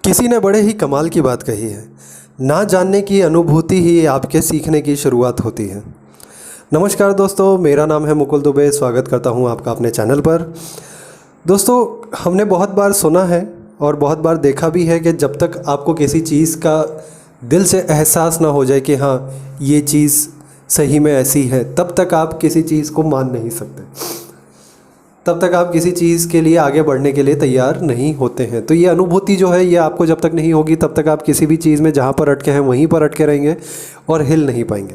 किसी ने बड़े ही कमाल की बात कही है, ना जानने की अनुभूति ही आपके सीखने की शुरुआत होती है। नमस्कार दोस्तों, मेरा नाम है मुकुल दुबे। स्वागत करता हूं आपका अपने चैनल पर। दोस्तों, हमने बहुत बार सुना है और बहुत बार देखा भी है कि जब तक आपको किसी चीज़ का दिल से एहसास ना हो जाए कि हाँ ये चीज़ सही में ऐसी है, तब तक आप किसी चीज़ को मान नहीं सकते, तब तक आप किसी चीज़ के लिए आगे बढ़ने के लिए तैयार नहीं होते हैं। तो ये अनुभूति जो है ये आपको जब तक नहीं होगी तब तक आप किसी भी चीज़ में जहाँ पर अटके हैं वहीं पर अटके रहेंगे और हिल नहीं पाएंगे।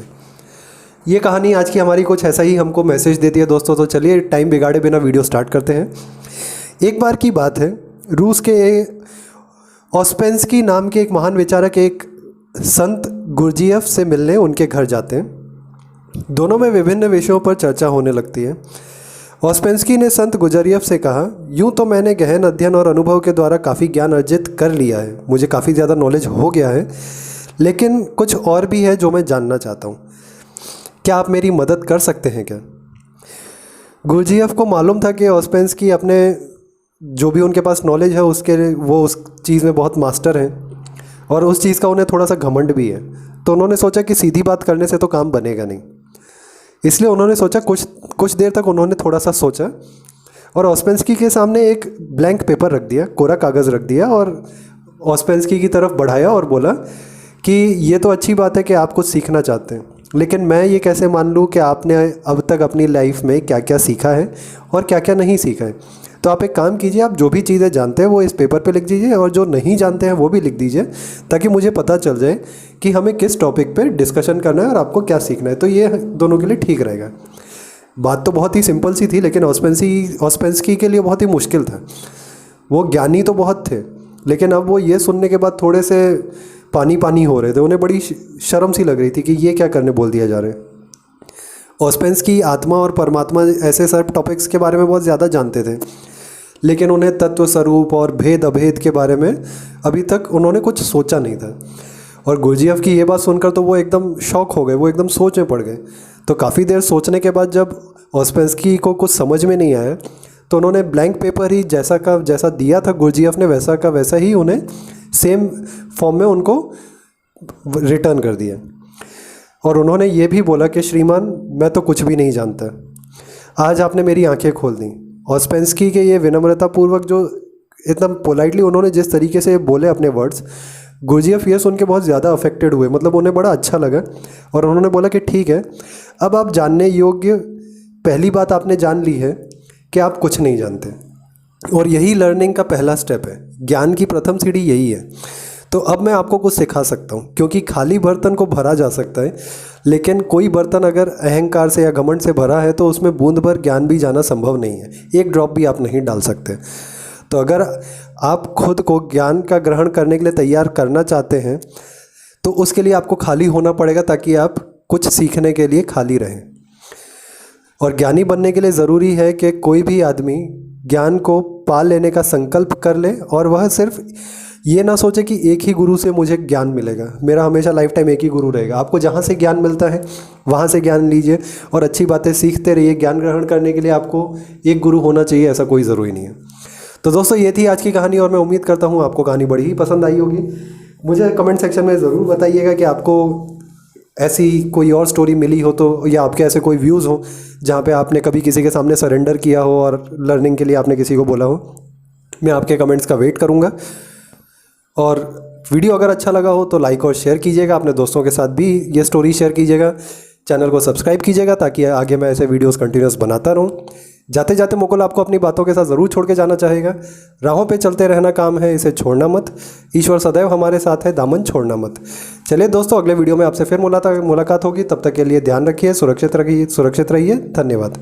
ये कहानी आज की हमारी कुछ ऐसा ही हमको मैसेज देती है दोस्तों। तो चलिए टाइम बिगाड़े बिना वीडियो स्टार्ट करते हैं। एक बार की बात है, रूस के ऑस्पेंस्की नाम के एक महान विचारक एक संत गुरजियफ से मिलने उनके घर जाते हैं। दोनों में विभिन्न विषयों पर चर्चा होने लगती है। ऑस्पेंस्की ने संत गुरजियफ से कहा, यूँ तो मैंने गहन अध्ययन और अनुभव के द्वारा काफ़ी ज्ञान अर्जित कर लिया है, मुझे काफ़ी ज़्यादा नॉलेज हो गया है, लेकिन कुछ और भी है जो मैं जानना चाहता हूँ। क्या आप मेरी मदद कर सकते हैं क्या? गुरजियफ को मालूम था कि ऑस्पेंस्की अपने जो भी उनके पास नॉलेज है वो उस चीज़ में बहुत मास्टर हैं और उस चीज़ का उन्हें थोड़ा सा घमंड भी है। तो उन्होंने सोचा कि सीधी बात करने से तो काम बनेगा नहीं, इसलिए उन्होंने सोचा, कुछ देर तक उन्होंने थोड़ा सा सोचा और ऑस्पेंस्की के सामने एक ब्लैंक पेपर रख दिया, कोरा कागज़ रख दिया और ऑस्पेंस्की की तरफ बढ़ाया और बोला कि ये तो अच्छी बात है कि आप कुछ सीखना चाहते हैं, लेकिन मैं ये कैसे मान लूँ कि आपने अब तक अपनी लाइफ में क्या क्या सीखा है और क्या क्या नहीं सीखा है। तो आप एक काम कीजिए, आप जो भी चीज़ें जानते हैं वो इस पेपर पे लिख दीजिए और जो नहीं जानते हैं वो भी लिख दीजिए, ताकि मुझे पता चल जाए कि हमें किस टॉपिक पे डिस्कशन करना है और आपको क्या सीखना है। तो ये दोनों के लिए ठीक रहेगा। बात तो बहुत ही सिंपल सी थी, लेकिन ऑस्पेंस्की के लिए बहुत ही मुश्किल था। वो ज्ञानी तो बहुत थे, लेकिन अब वो ये सुनने के बाद थोड़े से पानी पानी हो रहे थे। उन्हें बड़ी शर्म सी लग रही थी कि ये क्या करने बोल दिया जा रहा है। ऑस्पेंस्की आत्मा और परमात्मा ऐसे सब टॉपिक्स के बारे में बहुत ज़्यादा जानते थे, लेकिन उन्हें तत्व स्वरूप और भेद अभेद के बारे में अभी तक उन्होंने कुछ सोचा नहीं था। और गुरजियफ की ये बात सुनकर तो वो एकदम शॉक हो गए, वो एकदम सोच में पड़ गए। तो काफ़ी देर सोचने के बाद जब ऑस्पेंस्की को कुछ समझ में नहीं आया तो उन्होंने ब्लैंक पेपर ही जैसा का जैसा दिया था गुरजियफ ने, वैसा का वैसा ही उन्हें सेम फॉर्म में उनको रिटर्न कर दिया। और उन्होंने ये भी बोला कि श्रीमान, मैं तो कुछ भी नहीं जानता, आज आपने मेरी आंखें खोल दी। ऑस्पेंस्की के ये विनम्रतापूर्वक जो इतना पोलाइटली उन्होंने जिस तरीके से बोले अपने वर्ड्स, गुरजियफ ये सुन के बहुत ज़्यादा अफेक्टेड हुए, मतलब उन्हें बड़ा अच्छा लगा। और उन्होंने बोला कि ठीक है, अब आप जानने योग्य पहली बात आपने जान ली है कि आप कुछ नहीं जानते, और यही लर्निंग का पहला स्टेप है। ज्ञान की प्रथम सीढ़ी यही है। तो अब मैं आपको कुछ सिखा सकता हूँ, क्योंकि खाली बर्तन को भरा जा सकता है, लेकिन कोई बर्तन अगर अहंकार से या घमंड से भरा है तो उसमें बूंद भर ज्ञान भी जाना संभव नहीं है, एक ड्रॉप भी आप नहीं डाल सकते। तो अगर आप खुद को ज्ञान का ग्रहण करने के लिए तैयार करना चाहते हैं तो उसके लिए आपको खाली होना पड़ेगा, ताकि आप कुछ सीखने के लिए खाली रहें। और ज्ञानी बनने के लिए ज़रूरी है कि कोई भी आदमी ज्ञान को पा लेने का संकल्प कर ले और वह सिर्फ ये ना सोचे कि एक ही गुरु से मुझे ज्ञान मिलेगा, मेरा हमेशा लाइफ टाइम एक ही गुरु रहेगा। आपको जहाँ से ज्ञान मिलता है वहाँ से ज्ञान लीजिए और अच्छी बातें सीखते रहिए। ज्ञान ग्रहण करने के लिए आपको एक गुरु होना चाहिए, ऐसा कोई ज़रूरी नहीं है। तो दोस्तों, ये थी आज की कहानी और मैं उम्मीद करता हूँ आपको कहानी बड़ी ही पसंद आई होगी। मुझे कमेंट सेक्शन में ज़रूर बताइएगा कि आपको ऐसी कोई और स्टोरी मिली हो तो, या आपके ऐसे कोई व्यूज़ हो जहाँ पे आपने कभी किसी के सामने सरेंडर किया हो और लर्निंग के लिए आपने किसी को बोला हो। मैं आपके कमेंट्स का वेट करूँगा। और वीडियो अगर अच्छा लगा हो तो लाइक और शेयर कीजिएगा, अपने दोस्तों के साथ भी ये स्टोरी शेयर कीजिएगा, चैनल को सब्सक्राइब कीजिएगा ताकि आगे मैं ऐसे वीडियोस कंटिन्यूस बनाता रहूँ। जाते जाते मुकुल आपको अपनी बातों के साथ ज़रूर छोड़ के जाना चाहेगा। राहों पे चलते रहना काम है, इसे छोड़ना मत। ईश्वर सदैव हमारे साथ है, दामन छोड़ना मत। चलिए दोस्तों, अगले वीडियो में आपसे फिर मुलाकात होगी। तब तक के लिए ध्यान रखिए, सुरक्षित रहिए। धन्यवाद।